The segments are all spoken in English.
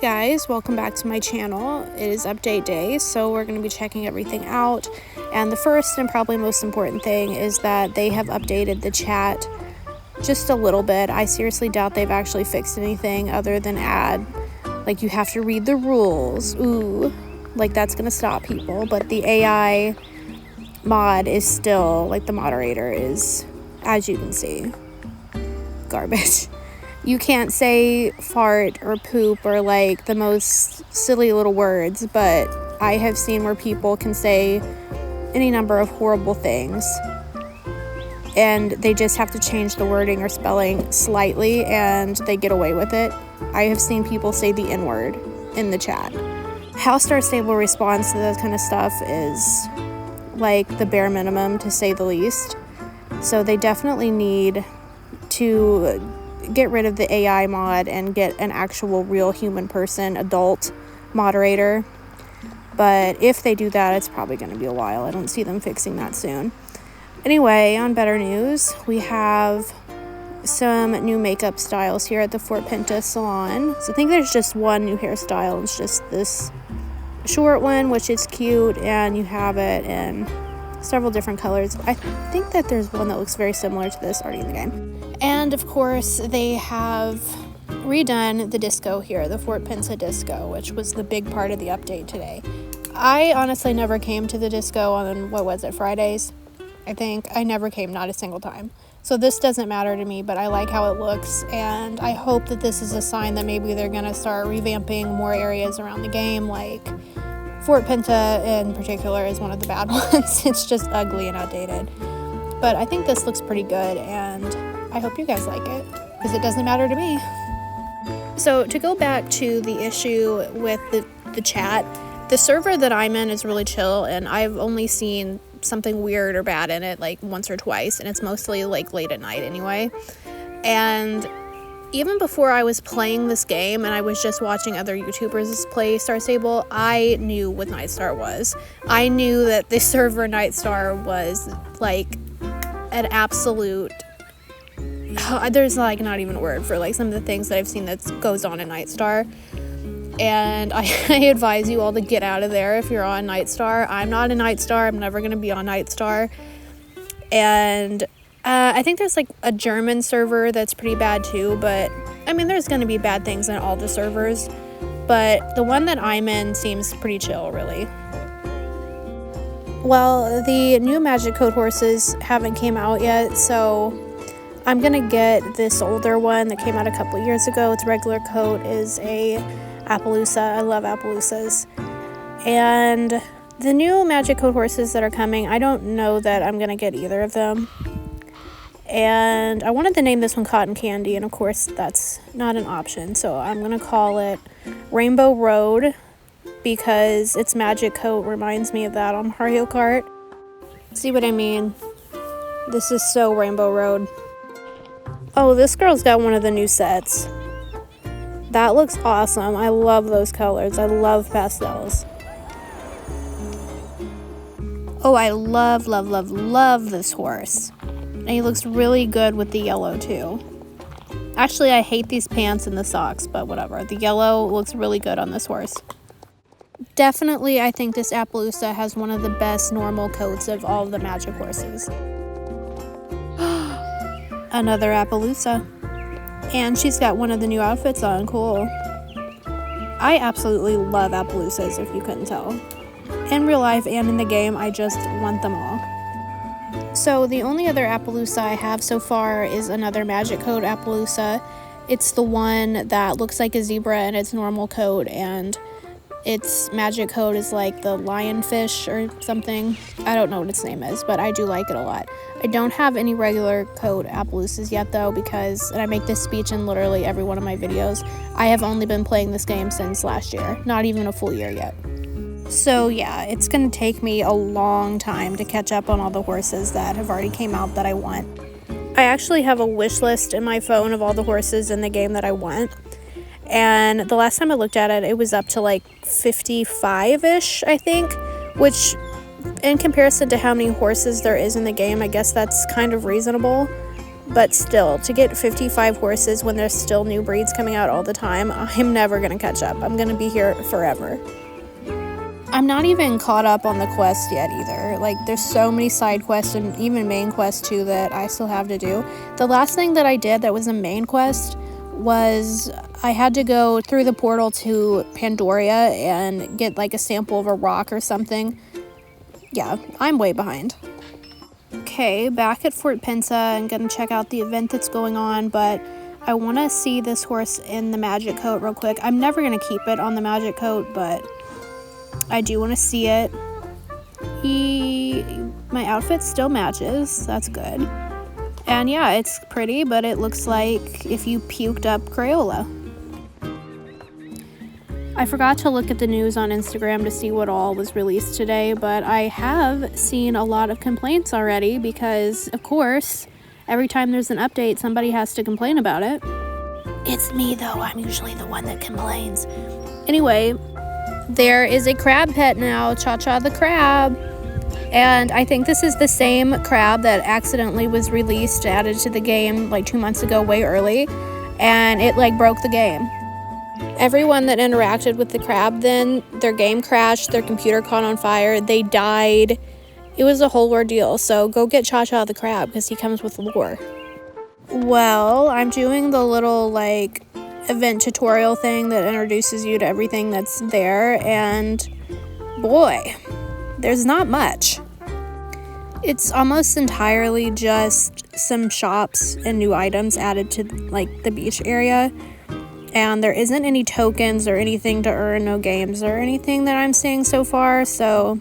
guys, welcome back to my channel. It is update day, so we're going to be checking everything out. And the first and probably most important thing is that they have updated the chat just a little bit. I seriously doubt they've actually fixed anything other than add, like, you have to read the rules. Ooh, like that's going to stop people. But the AI mod is still, like, the moderator is, as you can see, garbage. You can't say fart or poop or like the most silly little words, but I have seen where people can say any number of horrible things and they just have to change the wording or spelling slightly and they get away with it. I have seen people say the N-word in the chat. How Star Stable responds to that kind of stuff is like the bare minimum, to say the least. So they definitely need to get rid of the AI mod and get an actual real human person, adult moderator. But if they do that, it's probably going to be a while. I don't see them fixing that soon. Anyway, on better news, we have some new makeup styles here at the Fort Pinta salon. So I think there's just one new hairstyle. It's just this short one, which is cute, and you have it in several different colors. I think that there's one that looks very similar to this already in the game. And of course, they have redone the disco here, the Fort Pinta disco, which was the big part of the update today. I honestly never came to the disco on, what was it, Fridays? I think I never came, not a single time. So this doesn't matter to me, but I like how it looks, and I hope that this is a sign that maybe they're going to start revamping more areas around the game, like Fort Pinta in particular is one of the bad ones. It's just ugly and outdated. But I think this looks pretty good, and I hope you guys like it, because it doesn't matter to me. So to go back to the issue with the chat, the server that I'm in is really chill, and I've only seen something weird or bad in it like once or twice, and it's mostly like late at night anyway. And even before I was playing this game and I was just watching other YouTubers play Star Stable, I knew what Nightstar was. I knew that the server Nightstar was like an absolute... there's like not even a word for like some of the things that I've seen that goes on in Nightstar. And I advise you all to get out of there if you're on Nightstar. I'm not a Nightstar. I'm never going to be on Nightstar. And I think there's like a German server that's pretty bad too, but I mean, there's going to be bad things in all the servers, but the one that I'm in seems pretty chill, really. Well, the new Magic Code horses haven't came out yet, so I'm going to get this older one that came out a couple of years ago. Its regular coat is a Appaloosa. I love Appaloosas. And the new Magic Code horses that are coming, I don't know that I'm going to get either of them. And I wanted to name this one Cotton Candy, and of course that's not an option. So I'm going to call it Rainbow Road, because its Magic Coat reminds me of that on Mario Kart. See what I mean? This is so Rainbow Road. Oh, this girl's got one of the new sets. That looks awesome. I love those colors. I love pastels. Oh, I love, love, love, love this horse. And he looks really good with the yellow too. Actually, I hate these pants and the socks, but whatever. The yellow looks really good on this horse. Definitely, I think this Appaloosa has one of the best normal coats of all of the Magic horses. Another Appaloosa. And she's got one of the new outfits on. Cool. I absolutely love Appaloosas, if you couldn't tell. In real life and in the game, I just want them all. So the only other Appaloosa I have so far is another Magic Code Appaloosa. It's the one that looks like a zebra in its normal coat, and its Magic Code is like the lionfish or something. I don't know what its name is, but I do like it a lot. I don't have any regular code Appaloosas yet though, because, and I make this speech in literally every one of my videos, I have only been playing this game since last year, not even a full year yet. So yeah, it's gonna take me a long time to catch up on all the horses that have already came out that I want. I actually have a wish list in my phone of all the horses in the game that I want. And the last time I looked at it, it was up to like 55-ish, I think, which in comparison to how many horses there is in the game, I guess that's kind of reasonable. But still, to get 55 horses when there's still new breeds coming out all the time, I'm never going to catch up. I'm going to be here forever. I'm not even caught up on the quest yet either. Like, there's so many side quests and even main quests too that I still have to do. The last thing that I did that was a main quest was I had to go through the portal to Pandoria and get like a sample of a rock or something. Yeah, I'm way behind. Okay, back at Fort Pinsa. I'm gonna check out the event that's going on, but I want to see this horse in the magic coat real quick. I'm never gonna keep it on the magic coat, but I do want to see it. My outfit still matches. That's good. And yeah, it's pretty, but it looks like if you puked up Crayola. I forgot to look at the news on Instagram to see what all was released today, but I have seen a lot of complaints already because, of course, every time there's an update, somebody has to complain about it. It's me, though. I'm usually the one that complains. Anyway, there is a crab pet now, Cha-Cha the crab. And I think this is the same crab that accidentally was released, added to the game like 2 months ago, way early. And it like broke the game. Everyone that interacted with the crab then, their game crashed, their computer caught on fire, they died. It was a whole ordeal. So go get Cha-Cha the crab because he comes with lore. Well, I'm doing the little like event tutorial thing that introduces you to everything that's there, and boy, there's not much. It's almost entirely just some shops and new items added to like the beach area, and there isn't any tokens or anything to earn, no games or anything that I'm seeing so far. So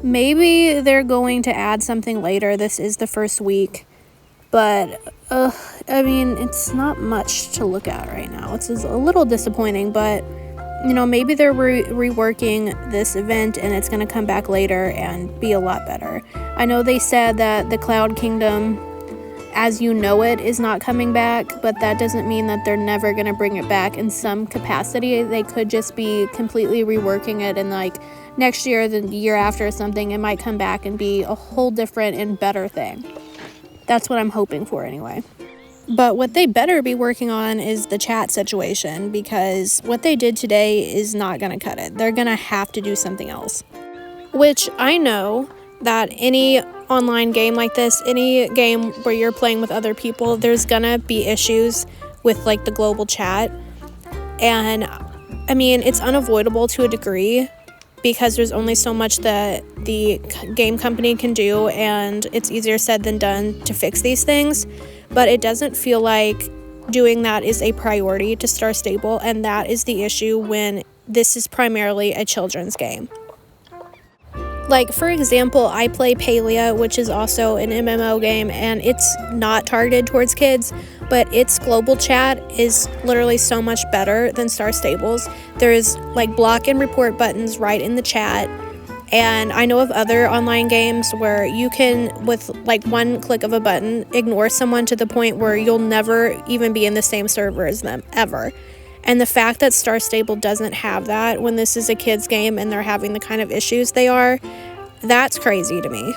maybe they're going to add something later. This is the first week, but I mean, it's not much to look at right now. It's a little disappointing, but you know, maybe they're reworking this event and it's going to come back later and be a lot better. I know they said that the Cloud Kingdom, as you know it, is not coming back, but that doesn't mean that they're never going to bring it back in some capacity. They could just be completely reworking it, and like next year, the year after or something, it might come back and be a whole different and better thing. That's what I'm hoping for anyway. But what they better be working on is the chat situation, because what they did today is not going to cut it. They're going to have to do something else. Which I know that any online game like this, any game where you're playing with other people, there's going to be issues with like the global chat. And I mean, it's unavoidable to a degree because there's only so much that the game company can do, and it's easier said than done to fix these things. But it doesn't feel like doing that is a priority to Star Stable, and that is the issue when this is primarily a children's game. Like, for example, I play Palia, which is also an MMO game, and it's not targeted towards kids, but its global chat is literally so much better than Star Stable's. There's like block and report buttons right in the chat. And I know of other online games where you can, with like one click of a button, ignore someone to the point where you'll never even be in the same server as them, ever. And the fact that Star Stable doesn't have that when this is a kid's game and they're having the kind of issues they are, that's crazy to me.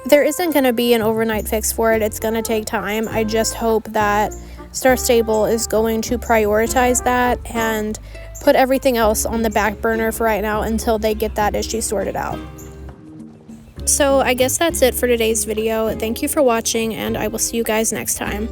There isn't going to be an overnight fix for it. It's going to take time. I just hope that Star Stable is going to prioritize that and put everything else on the back burner for right now until they get that issue sorted out. So I guess that's it for today's video. Thank you for watching, and I will see you guys next time.